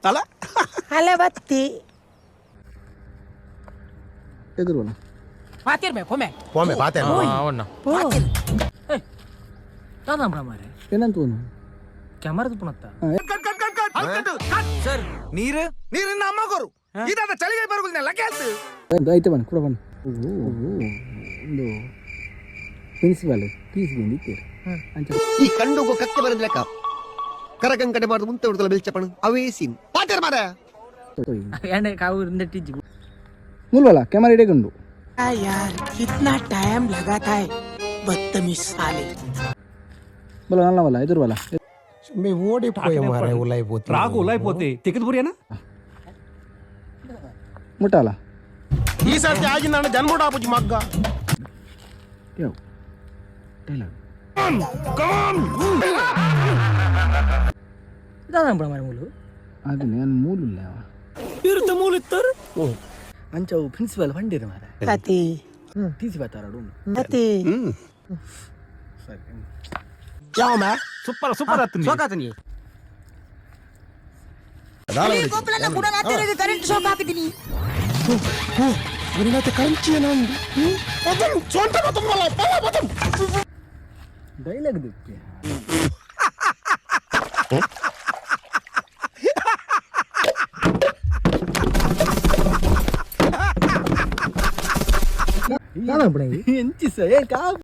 चला हले बत्ती ಎದುರು ಬಲ फातिर में फोमे पोमे बात है అవునా दादा मारे ಏನಂತ ಅವನು कैमरा तो पुनत्ता ಸರ್ ನೀರು ನೀರಿನ ಅಮ್ಮ ಕೋರು ಇದಾದ ಚಳಿಗೆ ಬರುವುದಿಲ್ಲ ಕೇಳ್ತು ಐತೆ ಬನ್ನಿ ಕೂಡ ಬನ್ನಿ ಒಂದು ಪ್ರಿನ್ಸಿಪಾಲ್ తీసుకుంది ಅಂಚ ಈ ಕಂಡುಗೋ ಕಕ್ಕೆ ಬರದ್ ಲೆಕ್ಕ ಕರಗಂಕಡೆ ಬಾರ್ದು ಮುಂತೆ ಹೊಡ್ತಲ್ಲ ಬೆಲ್ಚಪಣ ಅವೇ ಸೀನ್ ಪಾಟೇರ್ ಮಾರ एंड काऊ नेटिज ಮೂಲ ಬಲ ಕ್ಯಾಮರಾ ಹಿಡಿಕೊಂಡು यार कितना टाइम लगाता है बदतमीज साले ಬಲ ನಲ್ಲ ಬಲ ಎದುರು ಬಲ ಸುಮ್ಮನೆ ಓಡಿపోయే ಮಾರೆ ಉಲೈపోతే రాగు ఉలైపోతే తిక్కదు పురియనా ಮುಟ್ಟಾಲ ಈ ಸರ್ತಿ ಆಗಿಂದ ಜನ್ಮಡಾಪುಜಿ ಮಗ್ಗ ಯಾವ ಡೈಲಾಗ್ दादा मारे मूलु ಅದು ನಾನು ಮೂಲಿಲ್ಲ ಇರುತ್ತ ಮೂಲಿತ್ತರು ಅಂಚ ಅವು ಪ್ರಿನ್ಸಿಪಾಲ್ ಬಂದಿರ ಮಾರ कति ತೀಸಿ ಬರ್ತಾರಡು कति ಯಾವ ಮಾ సూపర్ సూపర్ అత్తుంది ಸೋಕಾತನಿ ಕರೆಂಟ್ ಶಾಕ್ ಹಾಕಿದ್ದೀನಿ ಗುರುನಾಥ ಕಂಚಿ ನಂದು ಅದನ್ನು ಸೊಂಟ ಬತ್ತಲ್ಲ ಬತ್ತಂ ಡೈಲಾಗ್ ದಿಕ್ಕೆ दादा बड़े ಎಂಚಿ ಸ ಏ ಕಾ